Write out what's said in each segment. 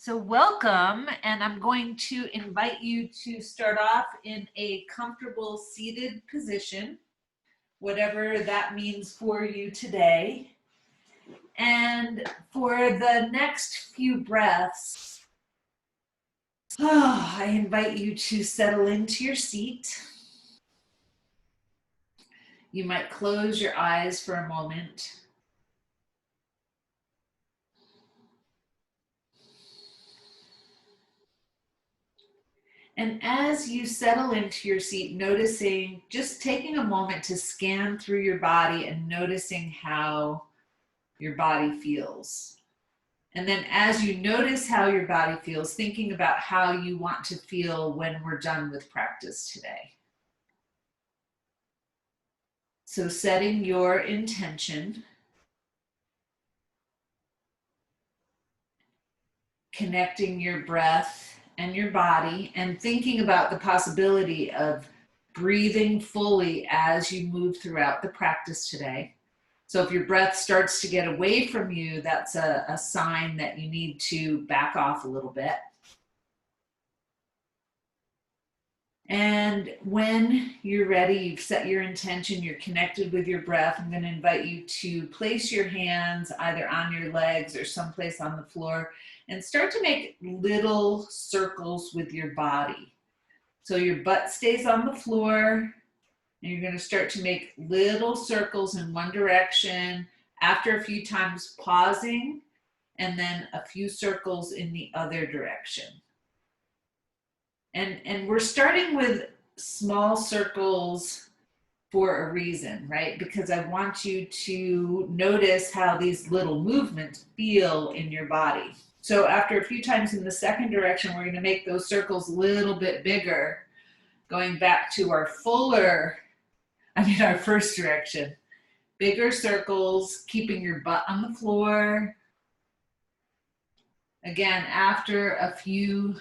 So welcome, and I'm going to invite you to start off in a comfortable seated position, whatever that means for you today. And for the next few breaths, I invite you to settle into your seat. You might close your eyes for a moment. And as you settle into your seat, noticing, just taking a moment to scan through your body and noticing how your body feels. And then as you notice how your body feels, thinking about how you want to feel when we're done with practice today. So setting your intention, connecting your breath and your body, and thinking about the possibility of breathing fully as you move throughout the practice today. So if your breath starts to get away from you, that's a sign that you need to back off a little bit. And when you're ready, you've set your intention, you're connected with your breath, I'm going to invite you to place your hands either on your legs or someplace on the floor and start to make little circles with your body. So your butt stays on the floor, and you're going to start to make little circles in one direction, after a few times pausing, and then a few circles in the other direction. And we're starting with small circles for a reason, right? Because I want you to notice how these little movements feel in your body. So after a few times in the second direction, we're going to make those circles a little bit bigger, going back to our our first direction. Bigger circles, keeping your butt on the floor. Again, after a few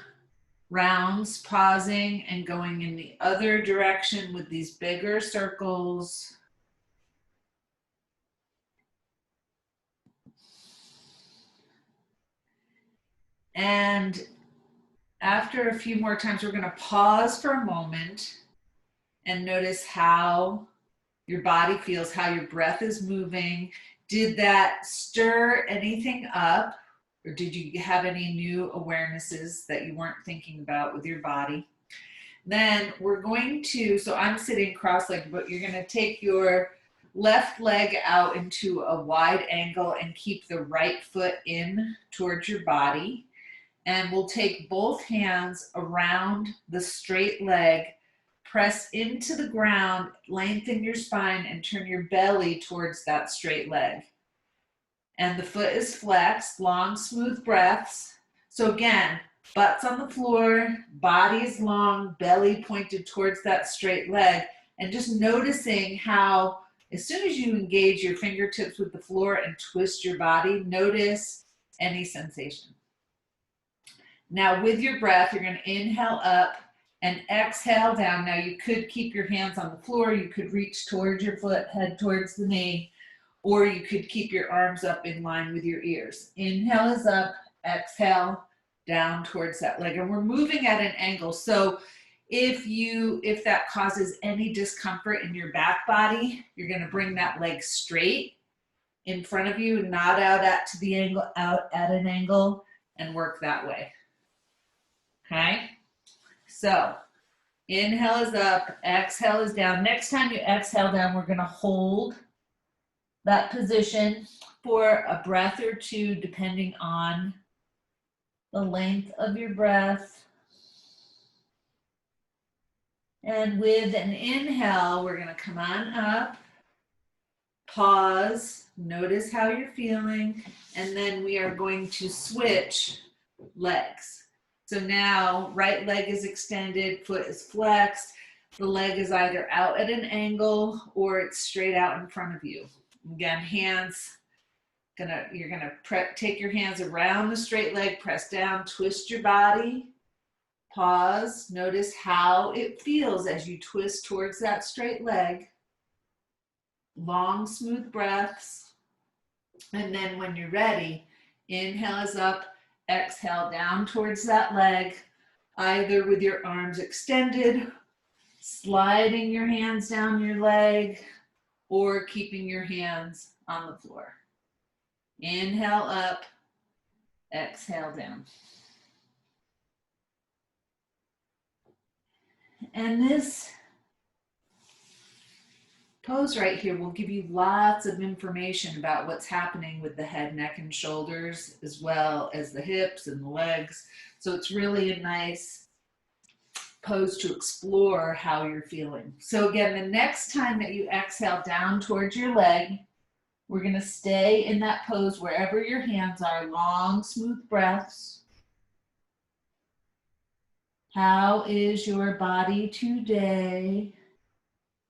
rounds, pausing and going in the other direction with these bigger circles. And after a few more times, we're going to pause for a moment and notice how your body feels, how your breath is moving. Did that stir anything up? Or did you have any new awarenesses that you weren't thinking about with your body? Then we're going to, so I'm sitting cross-legged, but you're going to take your left leg out into a wide angle and keep the right foot in towards your body. And we'll take both hands around the straight leg, press into the ground, lengthen your spine, and turn your belly towards that straight leg. And the foot is flexed, long, smooth breaths. So again, butt's on the floor, body is long, belly pointed towards that straight leg, and just noticing how as soon as you engage your fingertips with the floor and twist your body, notice any sensation. Now with your breath, you're going to inhale up and exhale down. Now you could keep your hands on the floor, you could reach towards your foot, head towards the knee, or you could keep your arms up in line with your ears. Inhale is up, exhale down towards that leg. And we're moving at an angle. So if that causes any discomfort in your back body, you're going to bring that leg straight in front of you, not out at an angle, and work that way. Okay? So inhale is up, exhale is down. Next time you exhale down, we're going to hold that position for a breath or two, depending on the length of your breath. And with an inhale, we're going to come on up, pause, notice how you're feeling, and then we are going to switch legs. So now right leg is extended, foot is flexed, the leg is either out at an angle or it's straight out in front of you. Again, hands, you're gonna take your hands around the straight leg, press down, twist your body, pause, notice how it feels as you twist towards that straight leg. Long, smooth breaths. And then when you're ready, inhale is up, Exhale down towards that leg, either with your arms extended, sliding your hands down your leg, or keeping your hands on the floor. Inhale up, exhale down. And this pose right here will give you lots of information about what's happening with the head, neck, and shoulders, as well as the hips and the legs. So it's really a nice pose to explore how you're feeling. So again, the next time that you exhale down towards your leg, we're going to stay in that pose wherever your hands are, long, smooth breaths. How is your body today?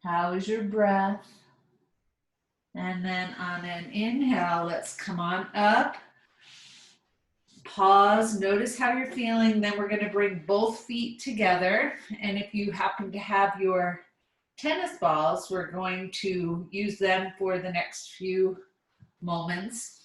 How is your breath? And then on an inhale, let's come on up. Pause, notice how you're feeling. Then we're going to bring both feet together. And if you happen to have your tennis balls, we're going to use them for the next few moments.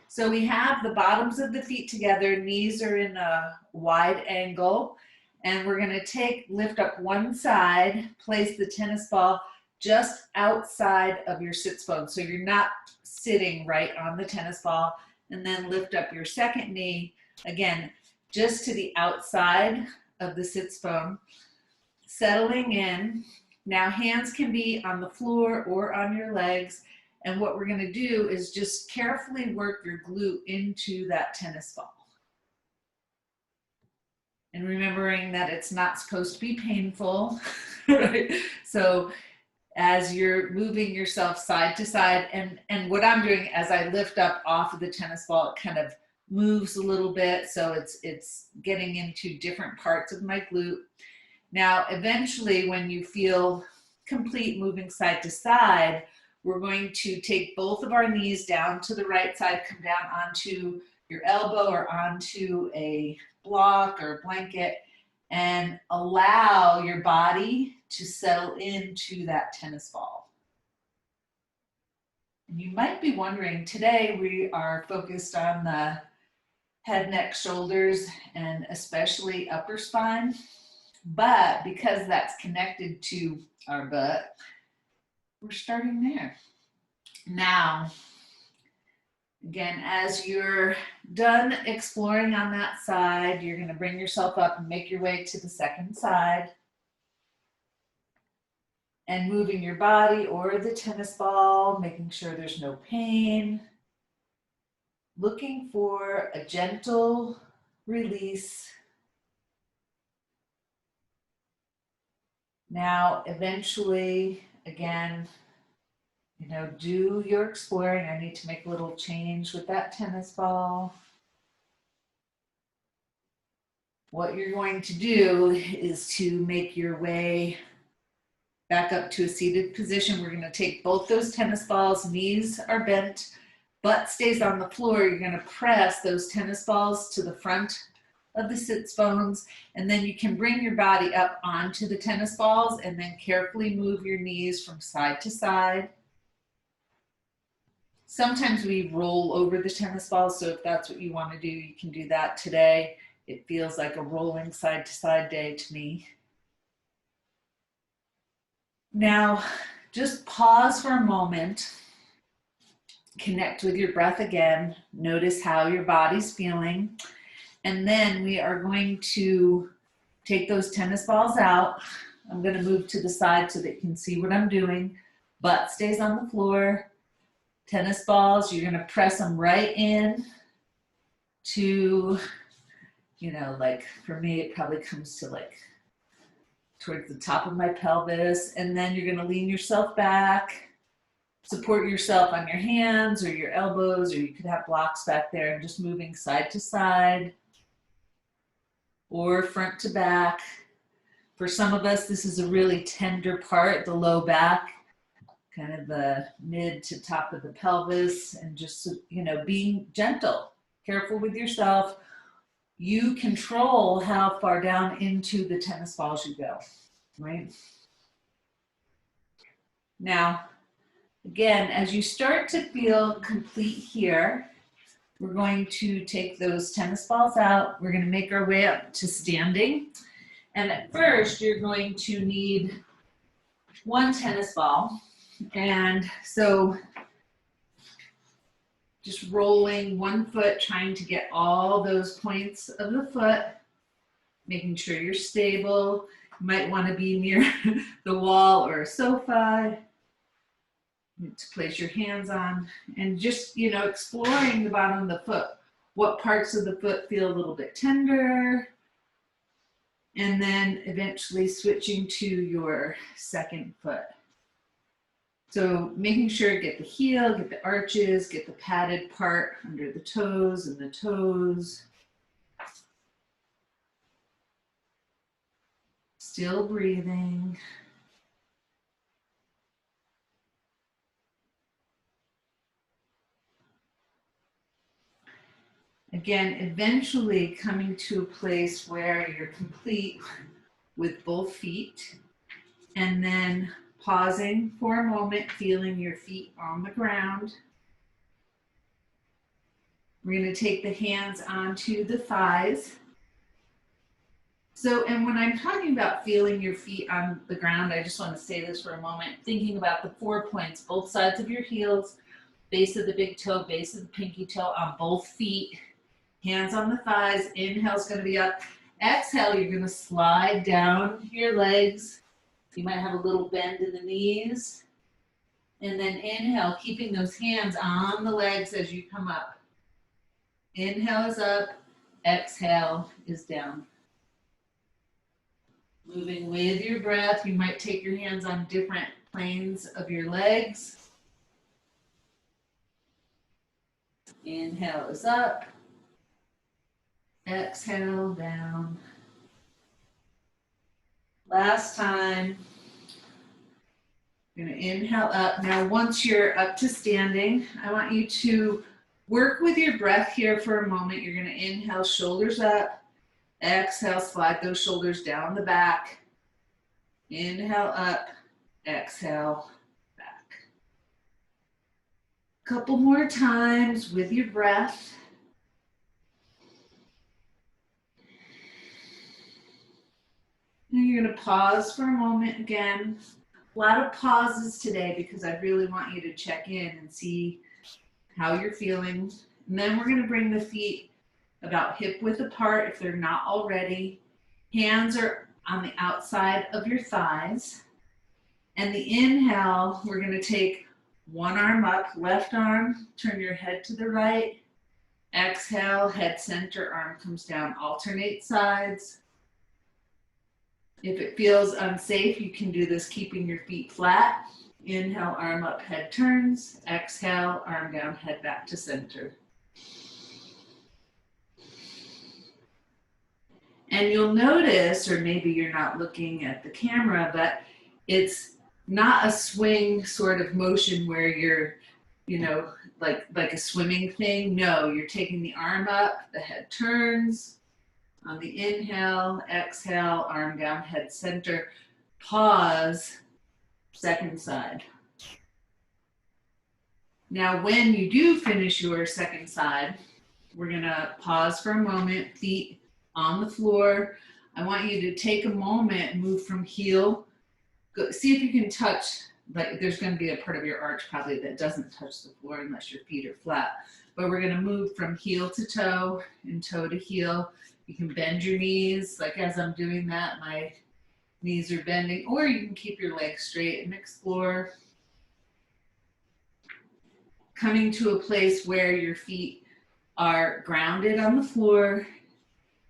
So we have the bottoms of the feet together, knees are in a wide angle, and we're going to lift up one side, place the tennis ball just outside of your sits bone. So you're not sitting right on the tennis ball, and then lift up your second knee, again, just to the outside of the sits bone, settling in. Now hands can be on the floor or on your legs. And what we're going to do is just carefully work your glute into that tennis ball. And remembering that it's not supposed to be painful, right? So as you're moving yourself side to side, and what I'm doing as I lift up off of the tennis ball, it kind of moves a little bit. So it's getting into different parts of my glute. Now, eventually, when you feel complete moving side to side, we're going to take both of our knees down to the right side, come down onto your elbow or onto a block or blanket, and allow your body to settle into that tennis ball. And you might be wondering, today we are focused on the head, neck, shoulders, and especially upper spine. But because that's connected to our butt, we're starting there. Now, again, as you're done exploring on that side, you're going to bring yourself up and make your way to the second side. And moving your body or the tennis ball, making sure there's no pain. Looking for a gentle release. Now, eventually, again, do your exploring. I need to make a little change with that tennis ball. What you're going to do is to make your way back up to a seated position. We're going to take both those tennis balls, knees are bent, butt stays on the floor. You're going to press those tennis balls to the front of the sits bones, and then you can bring your body up onto the tennis balls and then carefully move your knees from side to side. Sometimes we roll over the tennis balls, so if that's what you want to do, you can do that today. It feels like a rolling side to side day to me. Now, just pause for a moment, connect with your breath again, notice how your body's feeling, and then we are going to take those tennis balls out. I'm going to move to the side so that you can see what I'm doing. Butt stays on the floor. Tennis balls, you're going to press them right in to, like for me, it probably comes to like towards the top of my pelvis. And then you're going to lean yourself back, support yourself on your hands or your elbows, or you could have blocks back there, and just moving side to side or front to back. For some of us, this is a really tender part, the low back, kind of the mid to top of the pelvis, and just, being gentle, careful with yourself. You control how far down into the tennis balls you go, right? Now, again, as you start to feel complete here, We're going to take those tennis balls out. We're going to make our way up to standing. And at first, you're going to need one tennis ball. And so just rolling one foot, trying to get all those points of the foot, making sure you're stable. You might want to be near the wall or a sofa to place your hands on, and just, exploring the bottom of the foot. What parts of the foot feel a little bit tender, and then eventually switching to your second foot. So making sure get the heel, get the arches, get the padded part under the toes and the toes. Still breathing. Again, eventually coming to a place where you're complete with both feet, and then pausing for a moment, feeling your feet on the ground. We're going to take the hands onto the thighs. So, and when I'm talking about feeling your feet on the ground, I just want to say this for a moment, thinking about the 4 points, both sides of your heels, base of the big toe, base of the pinky toe on both feet. Hands on the thighs. Inhale is going to be up. Exhale, you're going to slide down your legs. You might have a little bend in the knees. And then inhale, keeping those hands on the legs as you come up. Inhale is up. Exhale is down. Moving with your breath. You might take your hands on different planes of your legs. Inhale is up. Exhale down. Last time. You're going to inhale up. Now, once you're up to standing, I want you to work with your breath here for a moment. You're going to inhale, shoulders up. Exhale, slide those shoulders down the back. Inhale up. Exhale back. Couple more times with your breath. And you're going to pause for a moment again. A lot of pauses today because I really want you to check in and see how you're feeling. And then we're going to bring the feet about hip width apart if they're not already. Hands are on the outside of your thighs. And the inhale, we're going to take one arm up, left arm, turn your head to the right. Exhale, head center, arm comes down, alternate sides. If it feels unsafe, you can do this keeping your feet flat. Inhale, arm up, head turns. Exhale, arm down, head back to center. And you'll notice, or maybe you're not looking at the camera, but it's not a swing sort of motion where you're, like a swimming thing. No, you're taking the arm up, the head turns. On the inhale, exhale, arm down, head center, pause, second side. Now, when you do finish your second side, we're gonna pause for a moment, feet on the floor. I want you to take a moment, move from heel, see if you can touch, like there's gonna be a part of your arch probably that doesn't touch the floor unless your feet are flat. But we're gonna move from heel to toe and toe to heel. You can bend your knees, like as I'm doing that, my knees are bending, or you can keep your legs straight and explore. Coming to a place where your feet are grounded on the floor.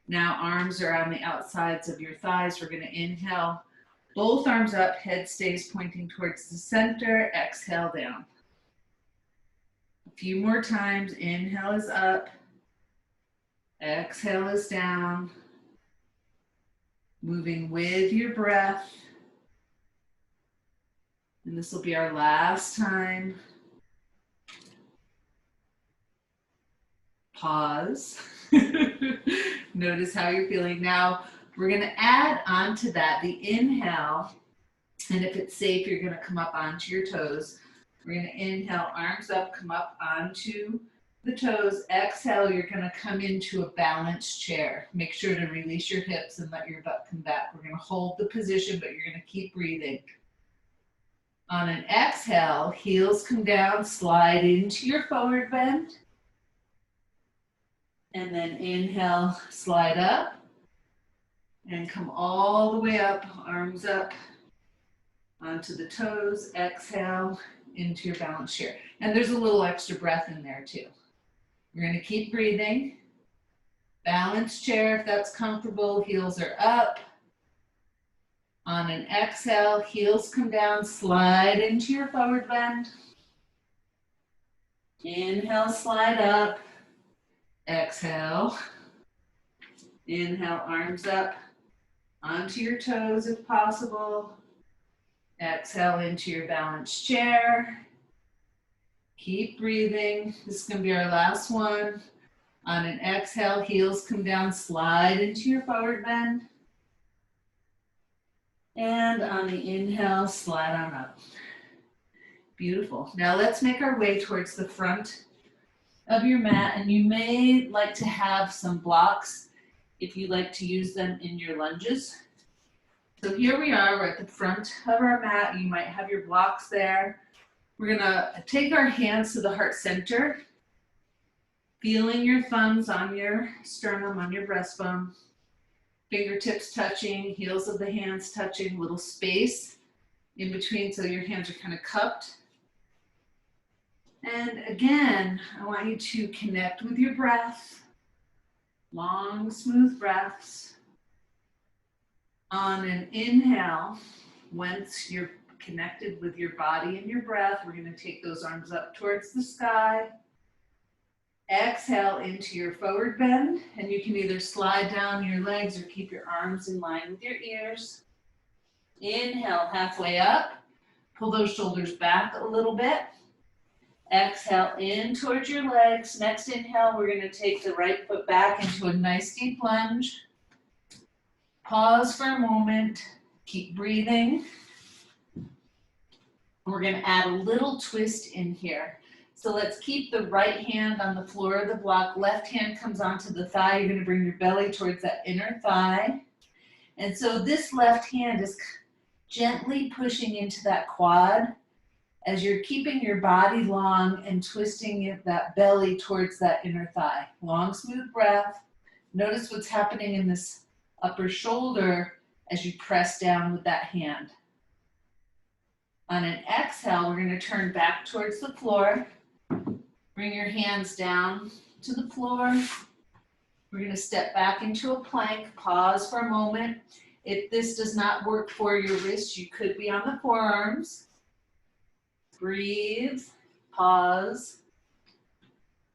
Now arms are on the outsides of your thighs. We're gonna inhale, both arms up, head stays pointing towards the center, exhale down. A few more times, inhale is up. Exhale is down. Moving with your breath. And this will be our last time. Pause. Notice how you're feeling. Now, we're going to add on to that the inhale. And if it's safe, you're going to come up onto your toes. We're going to inhale, arms up, come up onto the toes. Exhale, you're going to come into a balanced chair. Make sure to release your hips and let your butt come back. We're going to hold the position, but you're going to keep breathing. On an exhale, heels come down, slide into your forward bend. And then inhale, slide up. And come all the way up, arms up, onto the toes. Exhale, into your balanced chair. And there's a little extra breath in there too. We're going to keep breathing. Balanced chair if that's comfortable. Heels are up. On an exhale, heels come down, slide into your forward bend. Inhale, slide up. Exhale. Inhale, arms up onto your toes if possible. Exhale into your balanced chair. Keep breathing. This is going to be our last one. On an exhale, heels come down, slide into your forward bend. And on the inhale, slide on up. Beautiful. Now let's make our way towards the front of your mat. And you may like to have some blocks if you like to use them in your lunges. So here we are, we're at the front of our mat. You might have your blocks there. We're gonna take our hands to the heart center, feeling your thumbs on your sternum, on your breastbone. Fingertips touching, heels of the hands touching, little space in between so your hands are kind of cupped. And again, I want you to connect with your breath. Long, smooth breaths. On an inhale, once you're connected with your body and your breath, we're going to take those arms up towards the sky. Exhale into your forward bend, and you can either slide down your legs or keep your arms in line with your ears. Inhale, halfway up. Pull those shoulders back a little bit. Exhale in towards your legs. Next inhale, we're going to take the right foot back into a nice deep lunge. Pause for a moment. Keep breathing. We're going to add a little twist in here. So let's keep the right hand on the floor of the block. Left hand comes onto the thigh. You're going to bring your belly towards that inner thigh. And so this left hand is gently pushing into that quad as you're keeping your body long and twisting that belly towards that inner thigh. Long, smooth breath. Notice what's happening in this upper shoulder as you press down with that hand. On an exhale, we're going to turn back towards the floor. Bring your hands down to the floor. We're going to step back into a plank. Pause for a moment. If this does not work for your wrists, you could be on the forearms. Breathe. Pause.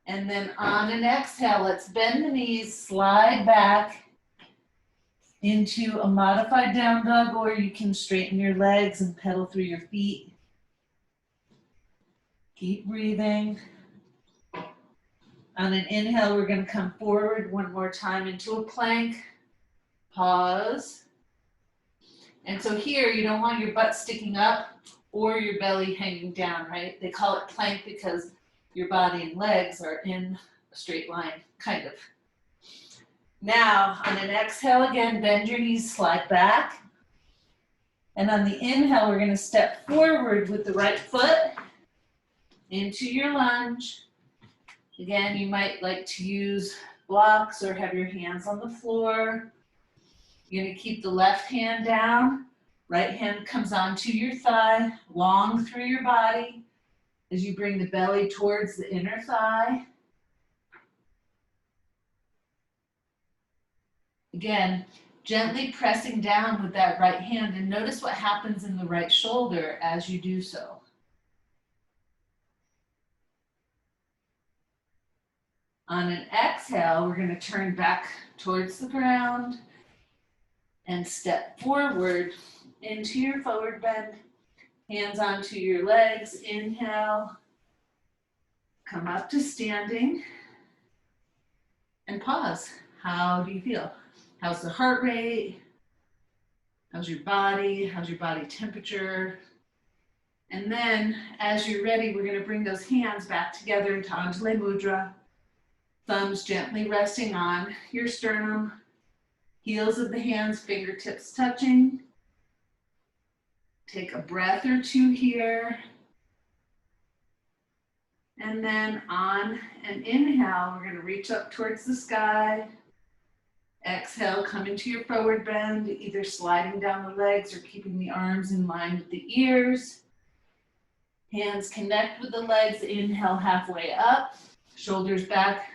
And then on an exhale, let's bend the knees, slide back into a modified down dog, or you can straighten your legs and pedal through your feet. Keep breathing. On an inhale, we're going to come forward one more time into a plank. Pause. And so here, you don't want your butt sticking up or your belly hanging down, right? They call it plank because your body and legs are in a straight line, kind of. Now, on an exhale again, bend your knees, slide back. And on the inhale, we're going to step forward with the right foot into your lunge. Again, you might like to use blocks or have your hands on the floor. You're going to keep the left hand down. Right hand comes onto your thigh, long through your body as you bring the belly towards the inner thigh. Again, gently pressing down with that right hand, and notice what happens in the right shoulder as you do so. On an exhale, we're going to turn back towards the ground and step forward into your forward bend. Hands onto your legs. Inhale. Come up to standing. And pause. How do you feel? How's the heart rate? How's your body? How's your body temperature? And then, as you're ready, we're going to bring those hands back together into Anjali Mudra. Thumbs gently resting on your sternum, heels of the hands, fingertips touching. Take a breath or two here. And then on an inhale, we're going to reach up towards the sky. Exhale, come into your forward bend, either sliding down the legs or keeping the arms in line with the ears. Hands connect with the legs. Inhale, halfway up, shoulders back,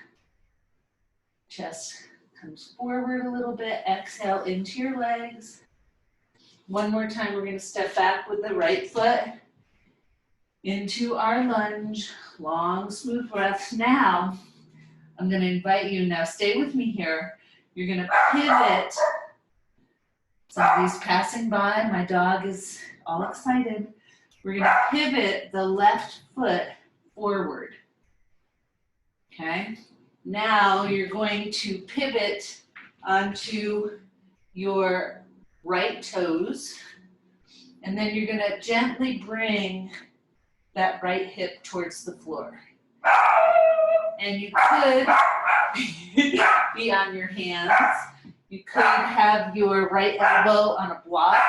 chest comes forward a little bit. Exhale into your legs. One more time, we're going to step back with the right foot into our lunge. Long, smooth breaths. Now, I'm going to invite you, now stay with me here. You're going to pivot. Somebody's passing by. My dog is all excited. We're going to pivot the left foot forward. Okay? Now you're going to pivot onto your right toes. And then you're going to gently bring that right hip towards the floor. And you could be on your hands. You could have your right elbow on a block.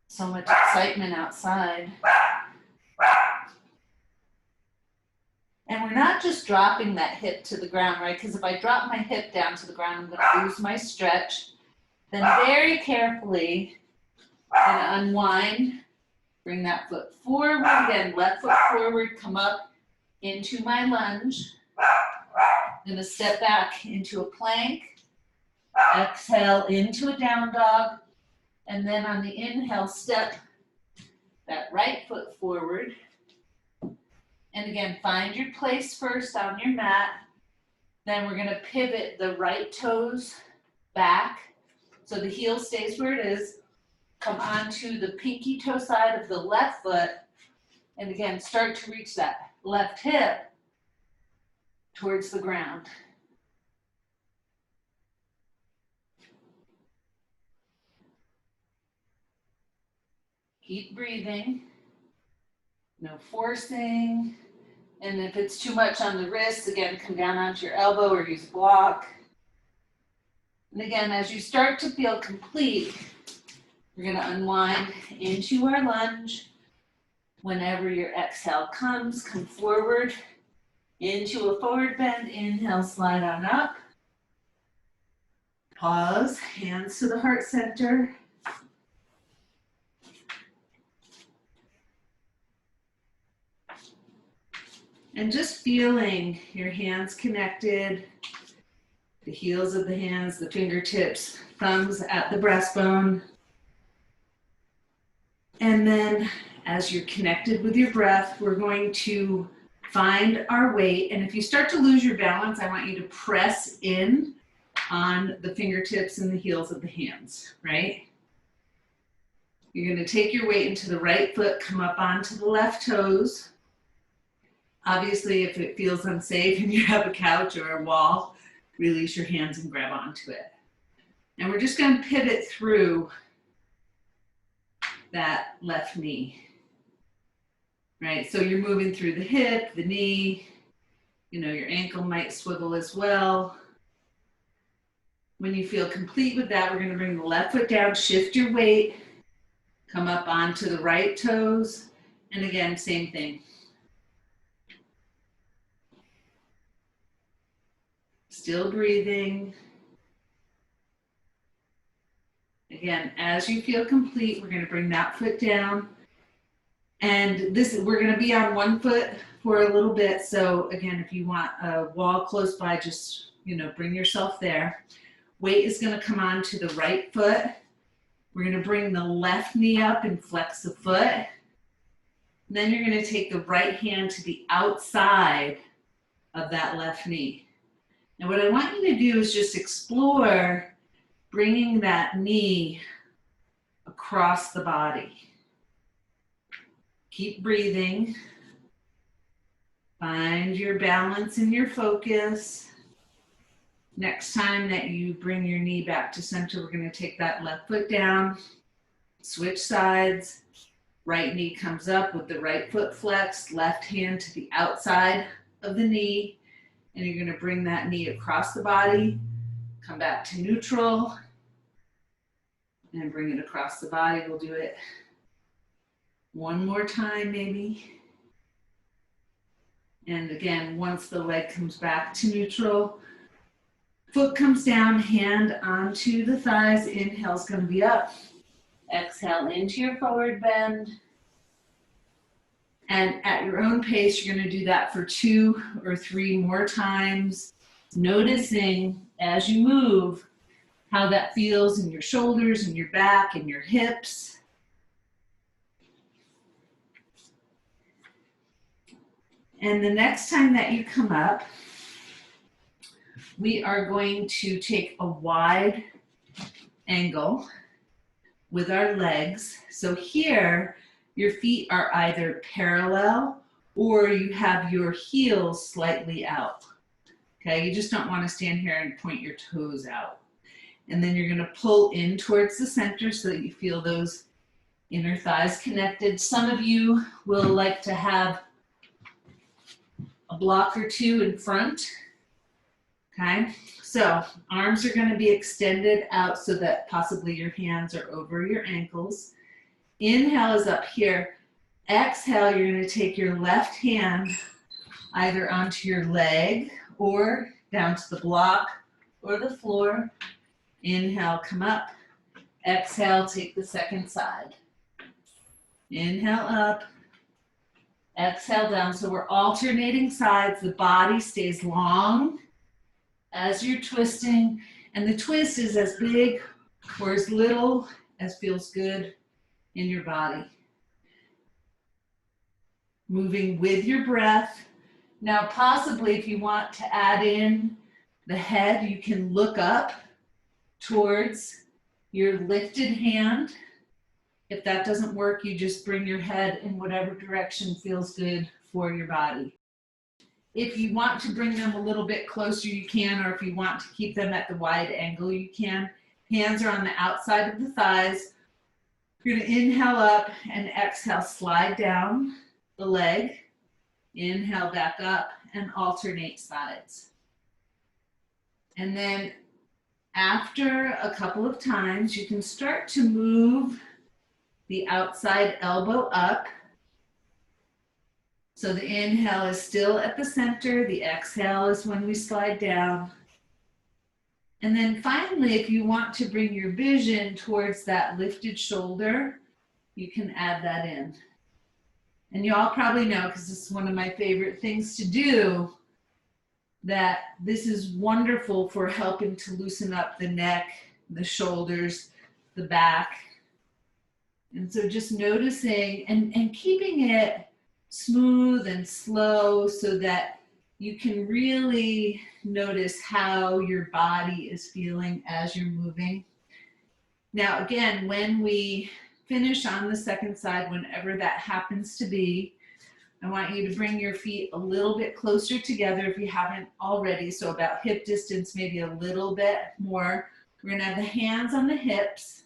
So much excitement outside. And we're not just dropping that hip to the ground, right? Because if I drop my hip down to the ground, I'm going to lose my stretch. Then very carefully, I'm going to unwind. Bring that foot forward. Again, left foot forward, come up into my lunge. I'm going to step back into a plank. Exhale into a down dog. And then on the inhale, step that right foot forward. And again, find your place first on your mat. Then we're going to pivot the right toes back. So the heel stays where it is. Come onto the pinky toe side of the left foot. And again, start to reach that left hip towards the ground. Keep breathing. No forcing. And if it's too much on the wrists, again, come down onto your elbow or use a block. And again, as you start to feel complete, we're going to unwind into our lunge. Whenever your exhale comes, come forward into a forward bend. Inhale, slide on up. Pause, hands to the heart center. And just feeling your hands connected, the heels of the hands, the fingertips, thumbs at the breastbone. And then as you're connected with your breath, we're going to find our weight. And if you start to lose your balance, I want you to press in on the fingertips and the heels of the hands, right? You're going to take your weight into the right foot, come up onto the left toes. Obviously, if it feels unsafe and you have a couch or a wall, release your hands and grab onto it. And we're just going to pivot through that left knee, right? So you're moving through the hip, the knee, your ankle might swivel as well. When you feel complete with that, we're going to bring the left foot down, shift your weight, come up onto the right toes, and again, same thing. Still breathing. Again, as you feel complete, we're going to bring that foot down. And we're going to be on one foot for a little bit. So again, if you want a wall close by, just, bring yourself there. Weight is going to come onto the right foot. We're going to bring the left knee up and flex the foot. And then you're going to take the right hand to the outside of that left knee. And what I want you to do is just explore bringing that knee across the body. Keep breathing. Find your balance and your focus. Next time that you bring your knee back to center, we're going to take that left foot down, switch sides. Right knee comes up with the right foot flexed, left hand to the outside of the knee, and you're going to bring that knee across the body, come back to neutral, and bring it across the body. We'll do it one more time maybe. And again, once the leg comes back to neutral, foot comes down, hand onto the thighs. Inhale's going to be up. Exhale into your forward bend. And at your own pace, you're going to do that for 2 or 3 more times, noticing as you move how that feels in your shoulders and your back and your hips. And the next time that you come up, we are going to take a wide angle with our legs. So here, your feet are either parallel or you have your heels slightly out. Okay, you just don't want to stand here and point your toes out. And then you're going to pull in towards the center so that you feel those inner thighs connected. Some of you will like to have a block or 2 in front. Okay, so arms are going to be extended out so that possibly your hands are over your ankles. Inhale is up here. Exhale, you're going to take your left hand either onto your leg or down to the block or the floor. Inhale, come up. Exhale, take the second side. Inhale up. Exhale down. So we're alternating sides. The body stays long as you're twisting, and the twist is as big or as little as feels good in your body. Moving with your breath. Now, possibly if you want to add in the head, you can look up towards your lifted hand. If that doesn't work, you just bring your head in whatever direction feels good for your body. If you want to bring them a little bit closer, you can, or if you want to keep them at the wide angle, you can. Hands are on the outside of the thighs. You're going to inhale up and exhale, slide down the leg. Inhale back up and alternate sides. And then after a couple of times, you can start to move the outside elbow up. So the inhale is still at the center. The exhale is when we slide down. And then finally, if you want to bring your vision towards that lifted shoulder, you can add that in. And you all probably know, because this is one of my favorite things to do, that this is wonderful for helping to loosen up the neck, the shoulders, the back. And so just noticing and keeping it smooth and slow so that you can really notice how your body is feeling as you're moving. Now, again, when we finish on the second side, whenever that happens to be, I want you to bring your feet a little bit closer together if you haven't already. So about hip distance, maybe a little bit more. We're going to have the hands on the hips.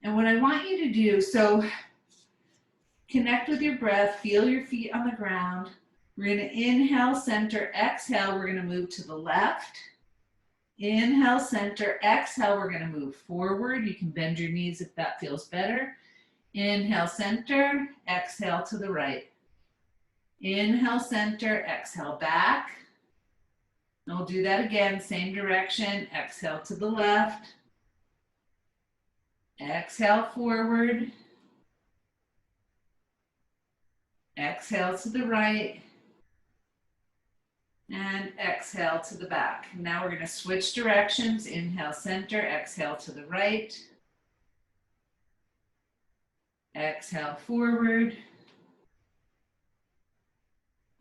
And what I want you to do, so connect with your breath, feel your feet on the ground. We're going to inhale, center, exhale. We're going to move to the left. Inhale, center, exhale. We're going to move forward. You can bend your knees if that feels better. Inhale, center, exhale to the right. Inhale, center, exhale back. And we'll do that again, same direction. Exhale to the left. Exhale forward. Exhale to the right. And exhale to the back. Now we're going to switch directions. Inhale, center, exhale to the right. Exhale forward.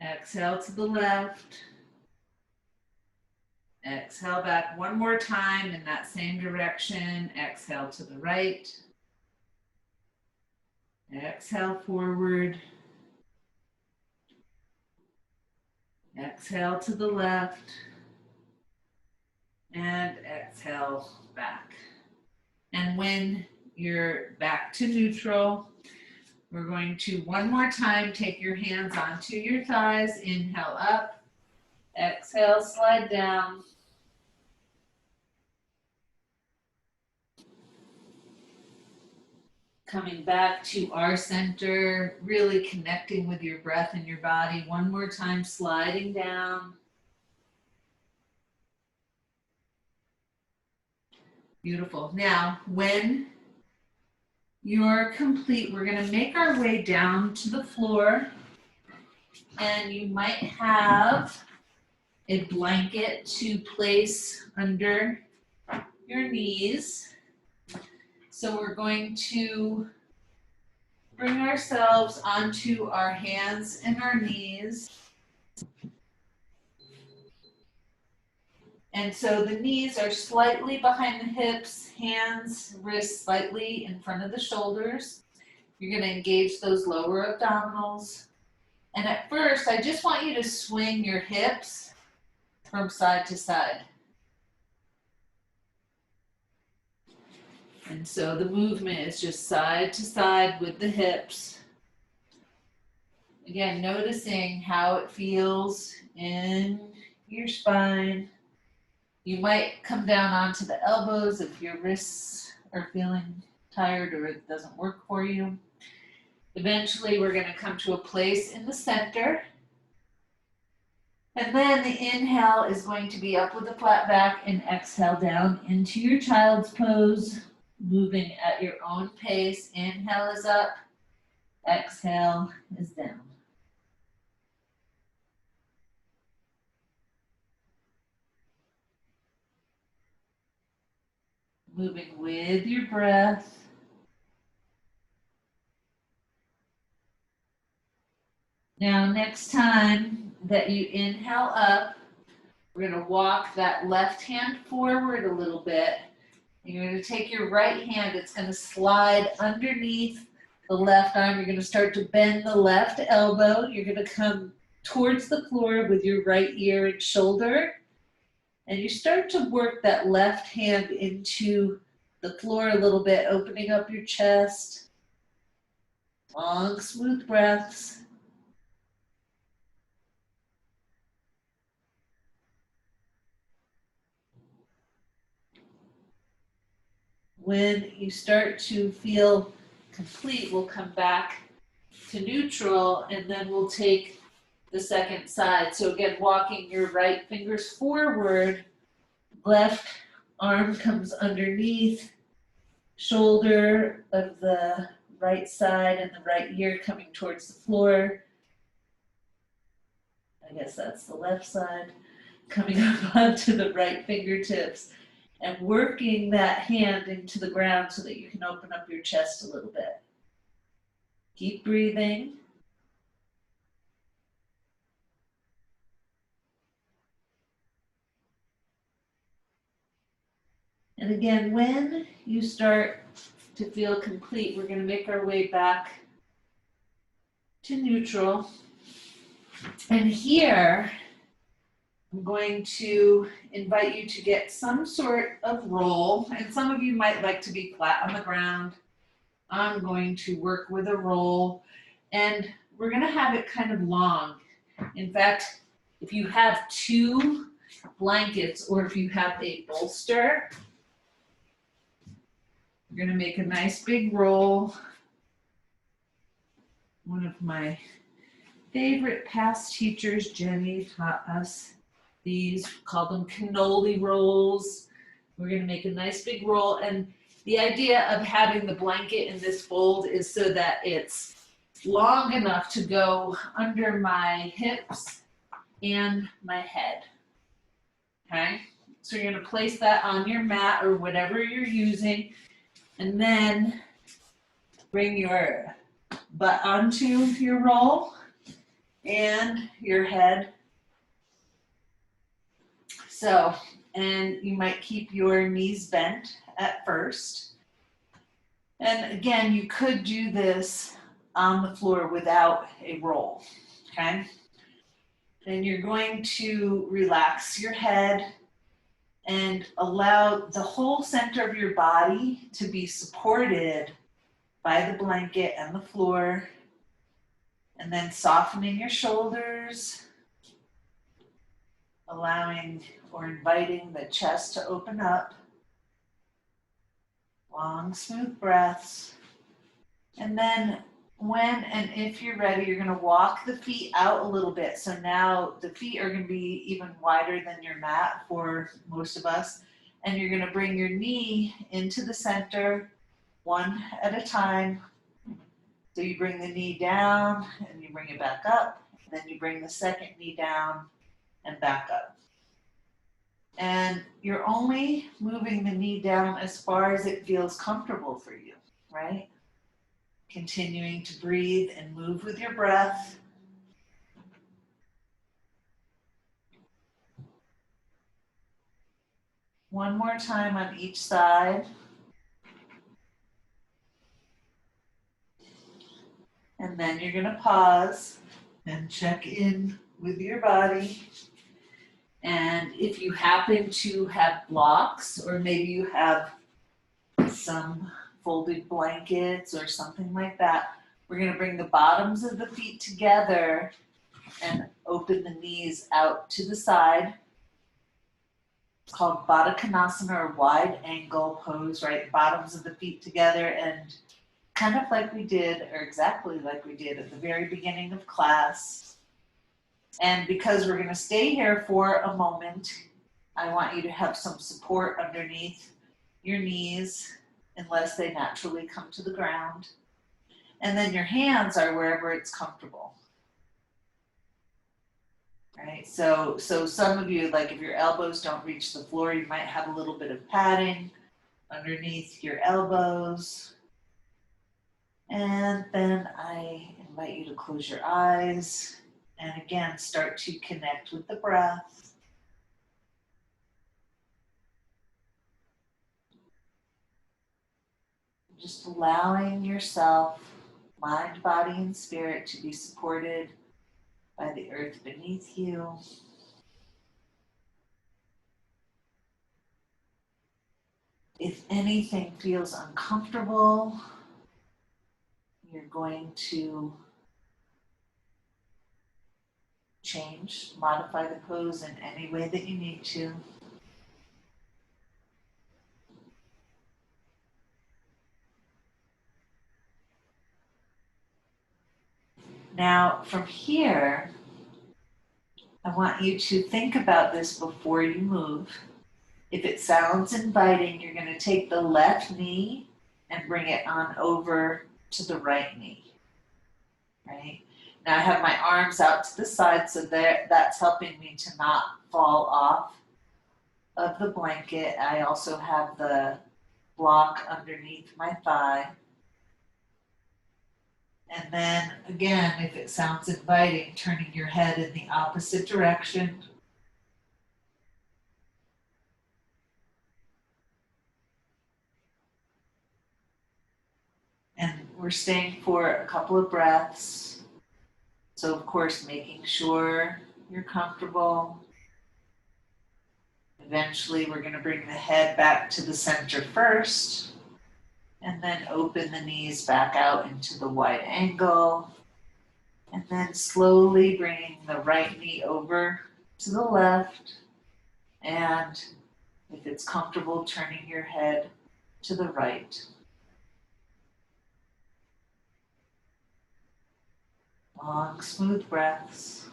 Exhale to the left. Exhale back one more time in that same direction. Exhale to the right. Exhale forward. Exhale to the left. And exhale back. And when you're back to neutral, We're going to, one more time, take your hands onto your thighs. Inhale up. Exhale, slide down. Coming back to our center, really connecting with your breath and your body. One more time, sliding down. Beautiful. Now, when you're complete, we're going to make our way down to the floor. And you might have a blanket to place under your knees. So we're going to bring ourselves onto our hands and our knees. And so the knees are slightly behind the hips, hands, wrists slightly in front of the shoulders. You're going to engage those lower abdominals. And at first, I just want you to swing your hips from side to side. And so the movement is just side to side with the hips. Again, noticing how it feels in your spine. You might come down onto the elbows if your wrists are feeling tired or it doesn't work for you. Eventually, we're going to come to a place in the center. And then the inhale is going to be up with a flat back, and exhale down into your child's pose, moving at your own pace. Inhale is up, exhale is down. Moving with your breath. Now, next time that you inhale up, we're going to walk that left hand forward a little bit. You're going to take your right hand, it's going to slide underneath the left arm. You're going to start to bend the left elbow. You're going to come towards the floor with your right ear and shoulder. And you start to work that left hand into the floor a little bit, opening up your chest. Long, smooth breaths. When you start to feel complete, we'll come back to neutral, and then we'll take the second side. So again, walking your right fingers forward, left arm comes underneath, shoulder of the right side and the right ear coming towards the floor. I guess that's the left side, coming up onto the right fingertips and working that hand into the ground so that you can open up your chest a little bit. Keep breathing. And again, when you start to feel complete, we're going to make our way back to neutral. And here, I'm going to invite you to get some sort of roll. And some of you might like to be flat on the ground. I'm going to work with a roll. And we're going to have it kind of long. In fact, if you have two blankets or if you have a bolster, you're going to make a nice big roll. One of my favorite past teachers, Jenny, taught us these, call them cannoli rolls. We're going to make a nice big roll. And the idea of having the blanket in this fold is so that it's long enough to go under my hips and my head. Okay? So you're going to place that on your mat or whatever you're using, and then bring your butt onto your roll and your head. So, and you might keep your knees bent at first. And again, you could do this on the floor without a roll, okay? And you're going to relax your head and allow the whole center of your body to be supported by the blanket and the floor. And then softening your shoulders, allowing or inviting the chest to open up. Long, smooth breaths. And then when and if you're ready, you're going to walk the feet out a little bit. So now the feet are going to be even wider than your mat for most of us. And you're going to bring your knee into the center, one at a time. So you bring the knee down and you bring it back up. Then you bring the second knee down and back up. And you're only moving the knee down as far as it feels comfortable for you, right? Continuing to breathe and move with your breath. One more time on each side. And then you're going to pause and check in with your body. And if you happen to have blocks, or maybe you have some folded blankets or something like that, we're going to bring the bottoms of the feet together and open the knees out to the side. It's called Baddha Konasana, or wide angle pose, right? Bottoms of the feet together, and kind of like we did, or exactly like we did at the very beginning of class. And because we're going to stay here for a moment, I want you to have some support underneath your knees, unless they naturally come to the ground. And then your hands are wherever it's comfortable. Right? So some of you, like if your elbows don't reach the floor, you might have a little bit of padding underneath your elbows. And then I invite you to close your eyes and again start to connect with the breath. Just allowing yourself, mind, body, and spirit, to be supported by the earth beneath you. If anything feels uncomfortable, you're going to change, modify the pose in any way that you need to. Now, from here, I want you to think about this before you move. If it sounds inviting, you're going to take the left knee and bring it on over to the right knee, right? Now I have my arms out to the side, so that's helping me to not fall off of the blanket. I also have the block underneath my thigh. And then again, if it sounds inviting, turning your head in the opposite direction. And we're staying for a couple of breaths. So of course, making sure you're comfortable. Eventually, we're going to bring the head back to the center first, and then open the knees back out into the wide angle. And then slowly bringing the right knee over to the left. And if it's comfortable, turning your head to the right. Long, smooth breaths.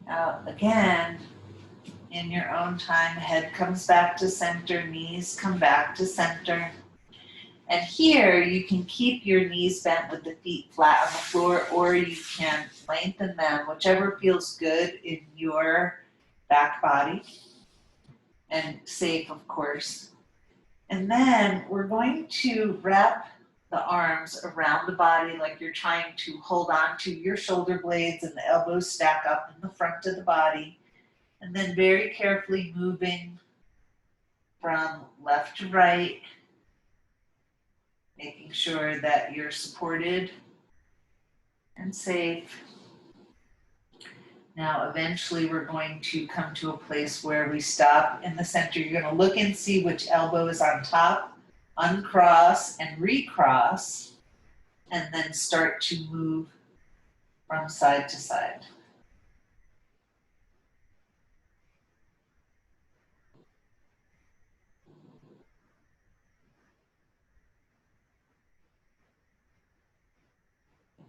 Now, again, in your own time, head comes back to center, knees come back to center. And here you can keep your knees bent with the feet flat on the floor, or you can lengthen them, whichever feels good in your back body and safe, of course. And then we're going to wrap the arms around the body like you're trying to hold on to your shoulder blades, and the elbows stack up in the front of the body. And then very carefully moving from left to right, making sure that you're supported and safe. Now, eventually we're going to come to a place where we stop in the center. You're going to look and see which elbow is on top, uncross and recross, and then start to move from side to side.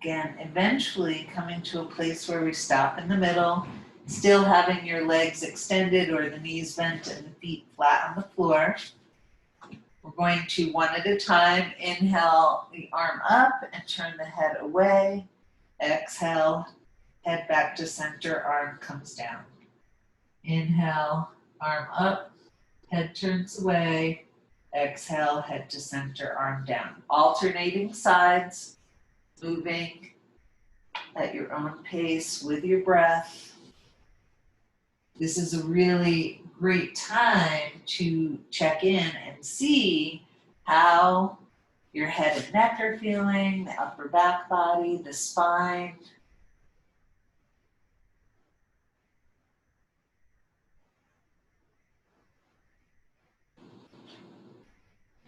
Again, eventually coming to a place where we stop in the middle, still having your legs extended or the knees bent and the feet flat on the floor. We're going to, one at a time, inhale the arm up and turn the head away. Exhale, head back to center, arm comes down. Inhale, arm up, head turns away. Exhale, head to center, arm down. Alternating sides, moving at your own pace with your breath. This is a really great time to check in and see how your head and neck are feeling, the upper back body, the spine.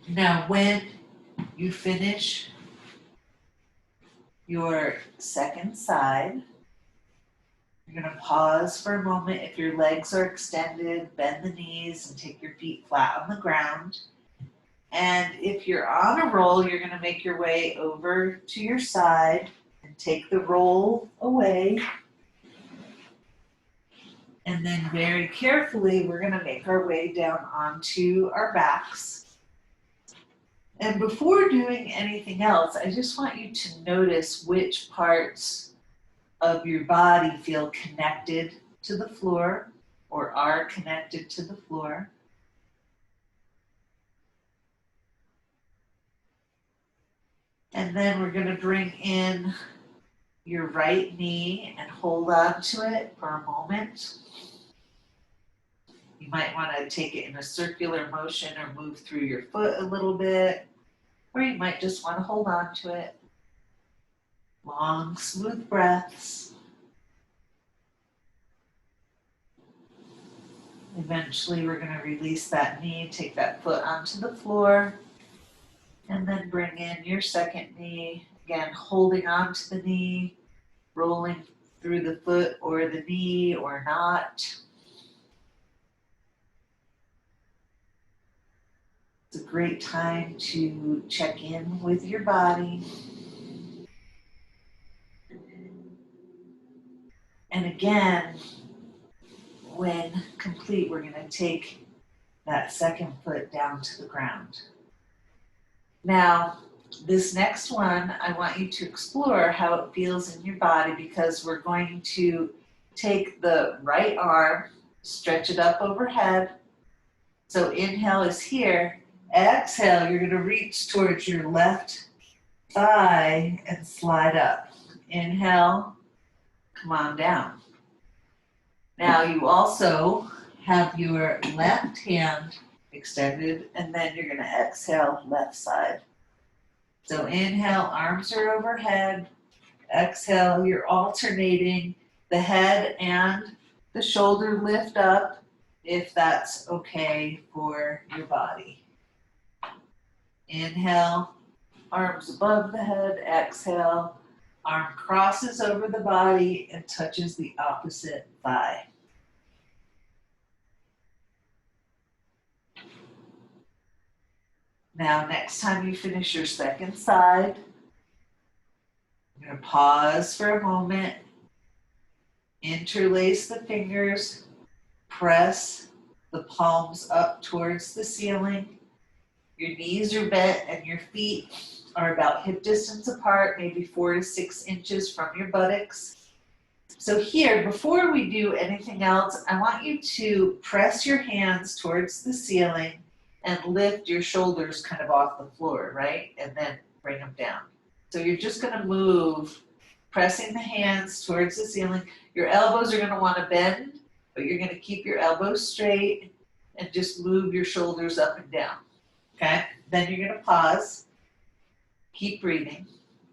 Now, when you finish your second side, you're going to pause for a moment. If your legs are extended, bend the knees and take your feet flat on the ground. And if you're on a roll, you're going to make your way over to your side and take the roll away. And then very carefully, we're going to make our way down onto our backs. And before doing anything else, I just want you to notice which parts of your body feel connected to the floor or are connected to the floor. And then we're going to bring in your right knee and hold on to it for a moment. You might want to take it in a circular motion or move through your foot a little bit, or you might just want to hold on to it. Long, smooth breaths. Eventually, we're going to release that knee, take that foot onto the floor, and then bring in your second knee. Again, holding on to the knee, rolling through the foot or the knee or not. It's a great time to check in with your body. And again, when complete, we're going to take that second foot down to the ground. Now, this next one, I want you to explore how it feels in your body, because we're going to take the right arm, stretch it up overhead. So inhale is here. Exhale, you're going to reach towards your left thigh and slide up. Inhale, come on down. Now you also have your left hand extended, and then you're going to exhale left side. So inhale, arms are overhead. Exhale, you're alternating. The head and the shoulder lift up if that's okay for your body. Inhale, arms above the head. Exhale, arm crosses over the body and touches the opposite thigh. Now, next time you finish your second side, you're going to pause for a moment, interlace the fingers, press the palms up towards the ceiling. Your knees are bent and your feet are about hip distance apart, maybe 4 to 6 inches from your buttocks. So here, before we do anything else, I want you to press your hands towards the ceiling and lift your shoulders kind of off the floor, right? And then bring them down. So you're just going to move, pressing the hands towards the ceiling. Your elbows are going to want to bend, but you're going to keep your elbows straight and just move your shoulders up and down. Okay? Then you're going to pause. Keep breathing.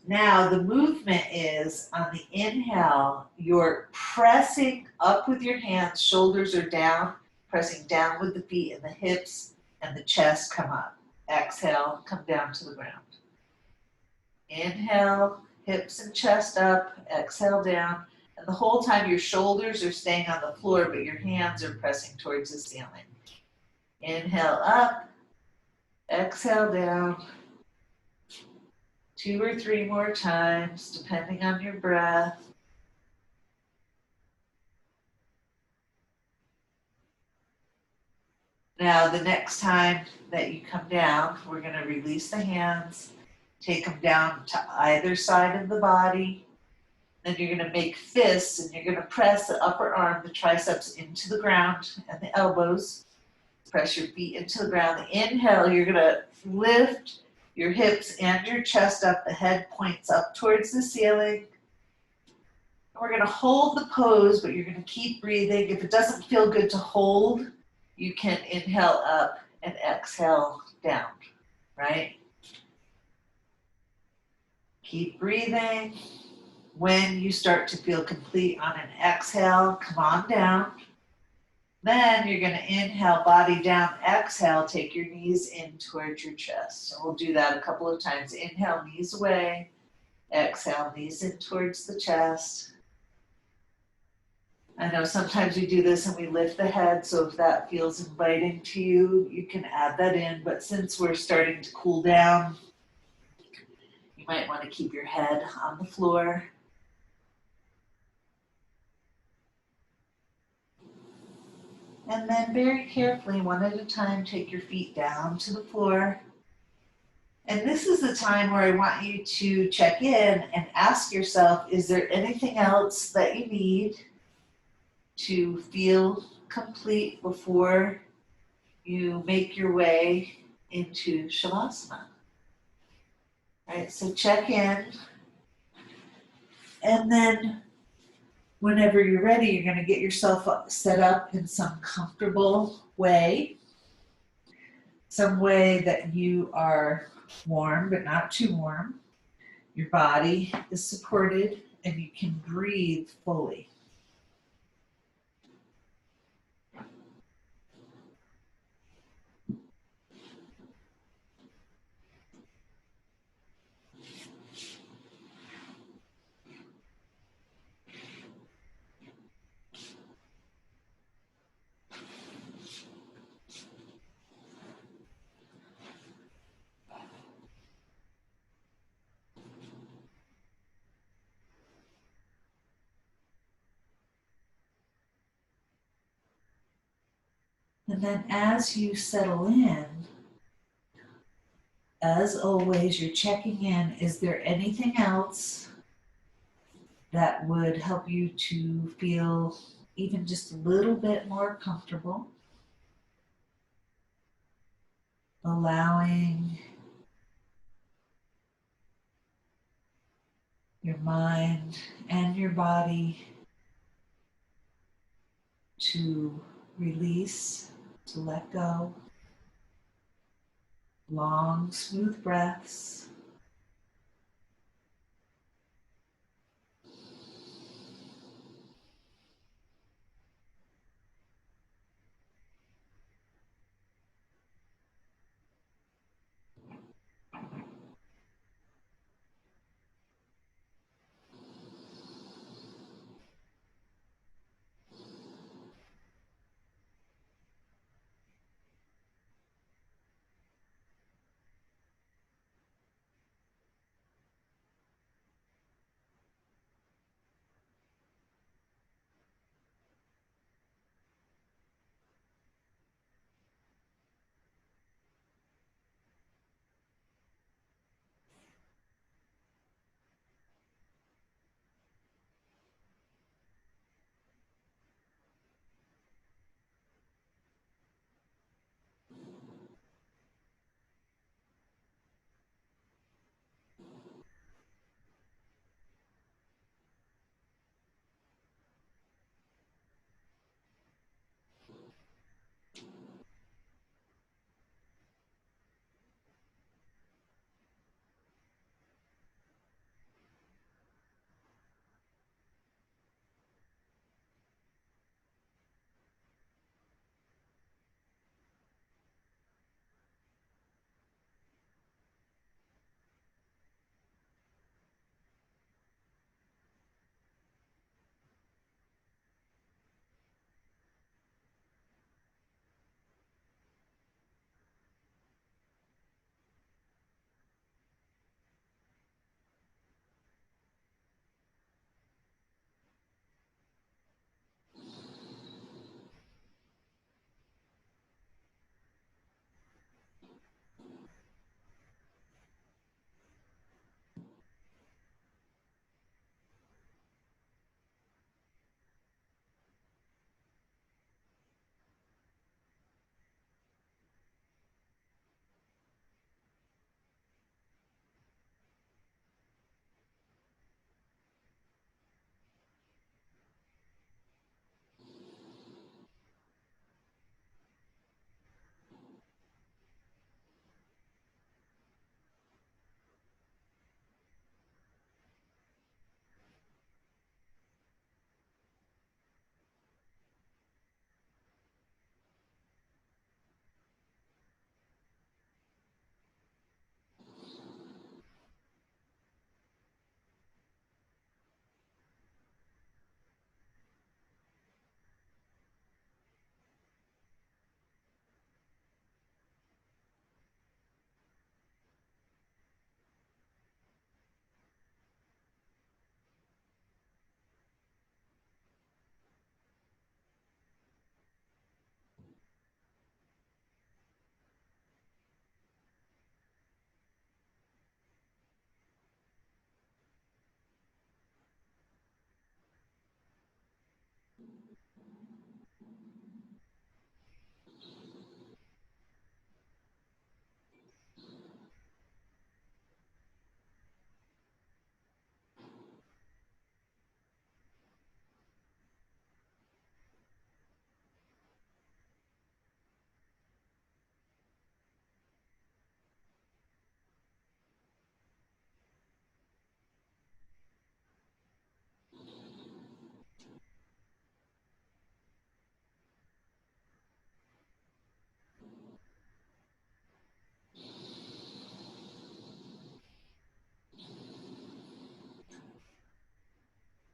Now the movement is on the inhale, you're pressing up with your hands, shoulders are down, pressing down with the feet and the hips and the chest come up. Exhale, come down to the ground. Inhale, hips and chest up, exhale down. And the whole time your shoulders are staying on the floor, but your hands are pressing towards the ceiling. Inhale up, exhale down. 2 or 3 more times, depending on your breath. Now, the next time that you come down, we're going to release the hands, take them down to either side of the body. Then you're going to make fists and you're going to press the upper arm, the triceps into the ground and the elbows. Press your feet into the ground. Inhale, you're going to lift your hips and your chest up. The head points up towards the ceiling. We're going to hold the pose, but you're going to keep breathing. If it doesn't feel good to hold, you can inhale up and exhale down, right? Keep breathing. When you start to feel complete on an exhale, come on down. Then you're going to inhale, body down, exhale, take your knees in towards your chest. So we'll do that a couple of times. Inhale, knees away. Exhale, knees in towards the chest. I know sometimes we do this and we lift the head, so if that feels inviting to you, you can add that in. But since we're starting to cool down, you might want to keep your head on the floor. And then very carefully, one at a time, take your feet down to the floor. And this is the time where I want you to check in and ask yourself, is there anything else that you need to feel complete before you make your way into Shavasana? All right, so check in. And then whenever you're ready, you're going to get yourself set up in some comfortable way. Some way that you are warm, but not too warm. Your body is supported and you can breathe fully. And then as you settle in, as always, you're checking in. Is there anything else that would help you to feel even just a little bit more comfortable? Allowing your mind and your body to release, to let go. Long, smooth breaths.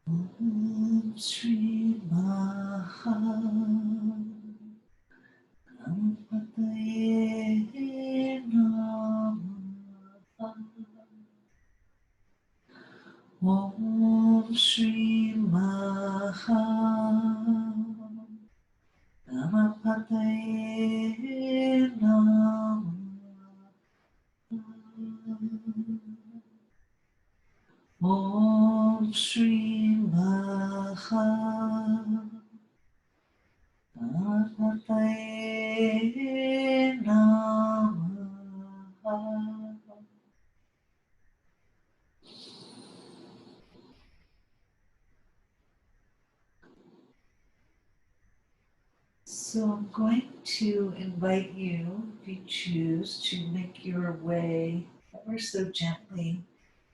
Om Shri Maha Ganpataye Namaha. Om Shri Maha Ganpataye Namaha. Om Shri Maha Ganpataye Namaha. So I'm going to invite you, if you choose, to make your way ever so gently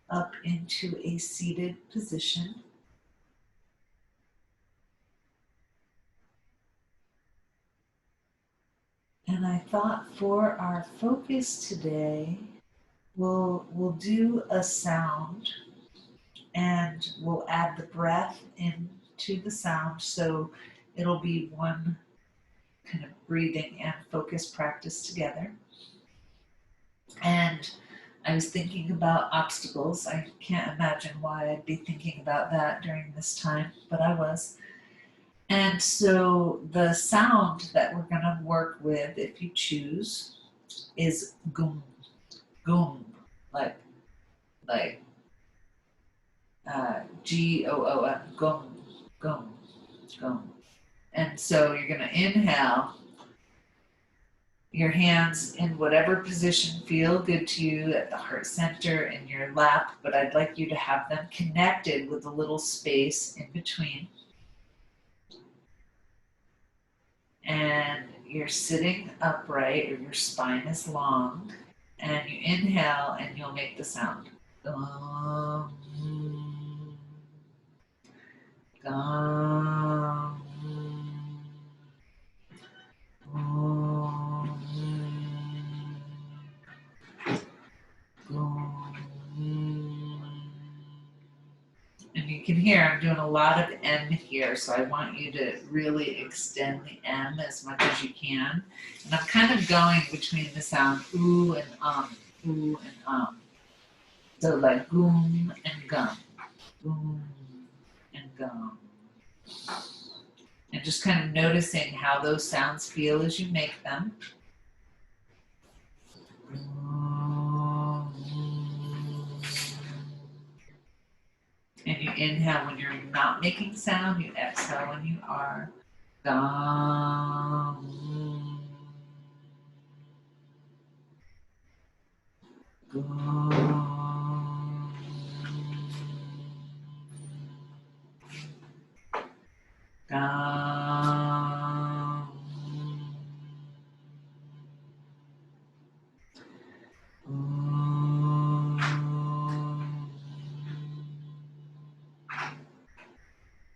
up into a seated position. And I thought for our focus today, we'll do a sound and we'll add the breath into the sound. So it'll be one kind of breathing and focus practice together. And I was thinking about obstacles. I can't imagine why I'd be thinking about that during this time, but I was. And so the sound that we're going to work with, if you choose, is goom, goom, like Goom, goom, goom, goom. And so you're going to inhale, your hands in whatever position feel good to you at the heart center in your lap, but I'd like you to have them connected with a little space in between. And you're sitting upright, or your spine is long, and you inhale and you'll make the sound. Gum, gum, gum, gum. And you can hear I'm doing a lot of M here, so I want you to really extend the M as much as you can. And I'm kind of going between the sound ooh and ooh and So like goom and gum, goom and gum. And just kind of noticing how those sounds feel as you make them. And you inhale when you're not making sound, you exhale when you are. Gum. Gum. Gum.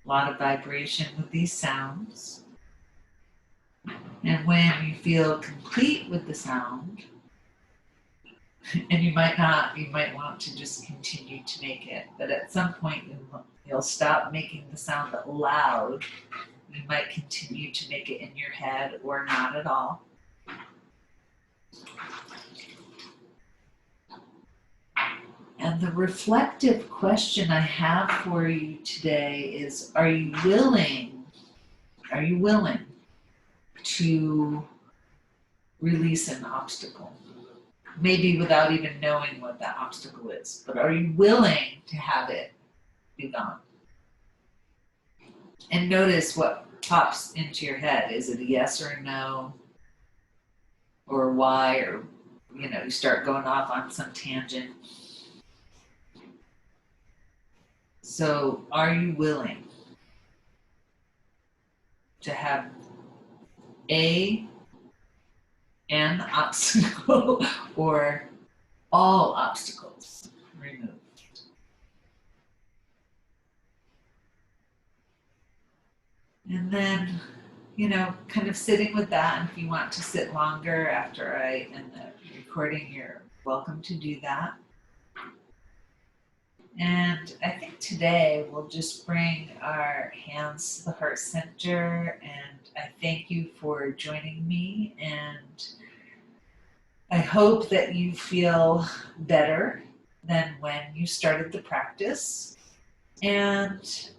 A lot of vibration with these sounds. And when you feel complete with the sound, and you might want to just continue to make it, but at some point you'll stop making the sound loud. You might continue to make it in your head or not at all. And the reflective question I have for you today is, are you willing to release an obstacle? Maybe without even knowing what that obstacle is, but are you willing to have it be gone? And notice what pops into your head. Is it a yes or a no? Or why? Or, you start going off on some tangent. So are you willing to have an obstacle or all obstacles removed? And then, kind of sitting with that. And if you want to sit longer after I end the recording, you're welcome to do that. And I think today we'll just bring our hands to the heart center, and I thank you for joining me, and I hope that you feel better than when you started the practice, and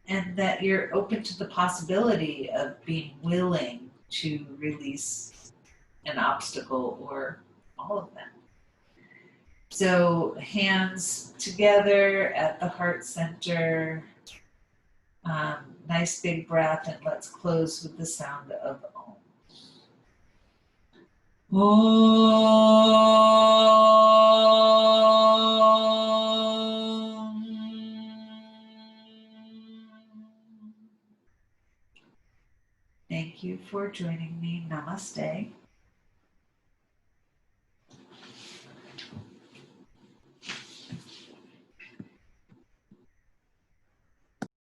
and that you're open to the possibility of being willing to release an obstacle or all of them. So hands together at the heart center. Nice big breath, and let's close with the sound of Om. Om. Thank you for joining me. Namaste.